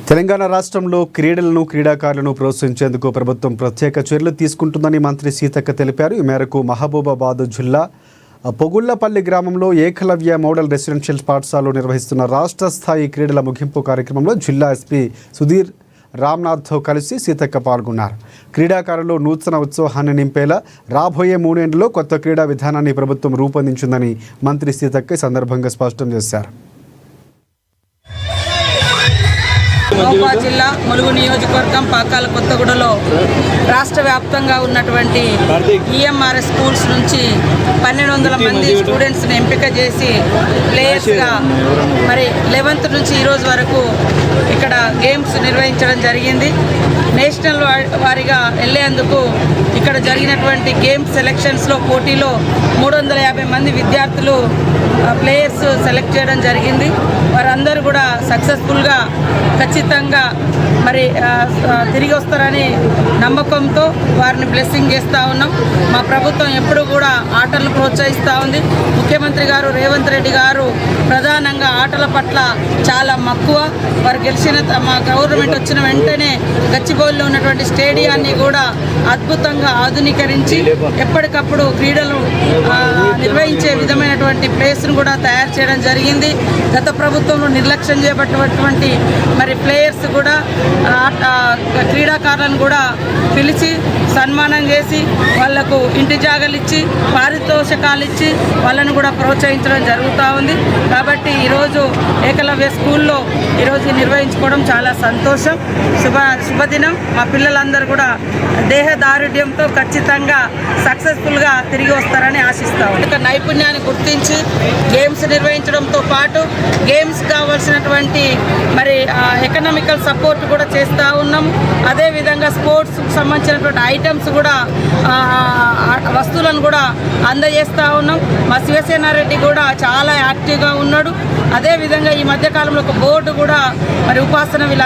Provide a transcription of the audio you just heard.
తెలంగాణ రాష్ట్రంలో క్రీడాకారులను ప్రోత్సహించేందుకు ప్రభుత్వం ప్రత్యేక చర్యలు తీసుకుంటుందని మంత్రి సీతక్క తెలిపారు. ఈ మేరకు మహబూబాబాద్ జిల్లా పొగుళ్లపల్లి గ్రామంలో ఏకలవ్య మోడల్ రెసిడెన్షియల్ పాఠశాలలో నిర్వహిస్తున్న రాష్ట్ర స్థాయి క్రీడల ముగింపు కార్యక్రమంలో జిల్లా ఎస్పీ సుధీర్ రామ్నాథ్తో కలిసి సీతక్క పాల్గొన్నారు. క్రీడాకారులు నూతన ఉత్సాహాన్ని నింపేలా రాబోయే 3 ఏళ్లలో కొత్త క్రీడా విధానాన్ని ప్రభుత్వం రూపొందించిందని మంత్రి సీతక్క ఈ సందర్భంగా స్పష్టం చేశారు. మహబూబాబాద్ జిల్లా ములుగు నియోజకవర్గం పాకాల కొత్తగూడలో రాష్ట్ర వ్యాప్తంగా ఉన్నటువంటి ఈఎంఆర్ఎస్ స్కూల్స్ నుంచి 1200 మంది స్టూడెంట్స్ని ఎంపిక చేసి ప్లేయర్స్గా మరి 11th నుంచి ఈరోజు వరకు ఇక్కడ గేమ్స్ నిర్వహించడం జరిగింది. నేషనల్ వారీగా వెళ్ళేందుకు ఇక్కడ జరిగినటువంటి గేమ్స్ సెలెక్షన్స్లో పోటీలో 350 మంది విద్యార్థులు ప్లేయర్స్ సెలెక్ట్ చేయడం జరిగింది. వారందరూ కూడా సక్సెస్ఫుల్గా ఖచ్చితంగా మరి తిరిగి వస్తారని నమ్మకంతో వారిని బ్లెస్సింగ్ చేస్తూ ఉన్నాం. మా ప్రభుత్వం ఎప్పుడు కూడా ఆటలను ప్రోత్సహిస్తూ ఉంది. ముఖ్యమంత్రి గారు రేవంత్ రెడ్డి గారు ప్రధానంగా ఆటల పట్ల చాలా మక్కువ. వారు గెలిచిన మా గవర్నమెంట్ వచ్చిన వెంటనే గచ్చిబౌలిలో ఉన్నటువంటి స్టేడియాన్ని కూడా అద్భుతంగా ఆధునీకరించి ఎప్పటికప్పుడు క్రీడలు నిర్వహించే విధమైనటువంటి ప్లేస్ను కూడా తయారు చేయడం జరిగింది. గత ప్రభుత్వంలో నిర్లక్ష్యం చేయబడినటువంటి మరి ప్లేయర్స్ కూడా క్రీడాకారులను కూడా పిలిచి సన్మానం చేసి వాళ్లకు ఇంటి జాగాలు ఇచ్చి పారితోషికాలు ఇచ్చి వాళ్ళను కూడా ప్రోత్సహించడం జరుగుతూ ఉంది. కాబట్టి ఈరోజు ఏకలవ్య స్కూల్లో ఈరోజు నిర్వహించుకోవడం చాలా సంతోషం, శుభదినం. మా పిల్లలందరూ కూడా దేహదారుఢ్యంతో ఖచ్చితంగా సక్సెస్ఫుల్గా తిరిగి వస్తారని ఆశిస్తాం. ఇక నైపుణ్యాన్ని గుర్తించి గేమ్స్ నిర్వహించడంతో పాటు గేమ్స్ కావాల్సినటువంటి మరి ఎకనామికల్ సపోర్ట్ కూడా చేస్తూ ఉన్నాం. అదేవిధంగా స్పోర్ట్స్కి సంబంధించినటువంటి ఐటమ్స్ కూడా వస్తువులను కూడా అందజేస్తూ ఉన్నాం. మా శివసేనారెడ్డి కూడా చాలా యాక్టివ్గా ఉన్నాడు. అదేవిధంగా ఈ మధ్యకాలంలో ఒక బోర్డు కూడా మరి ఉపాసన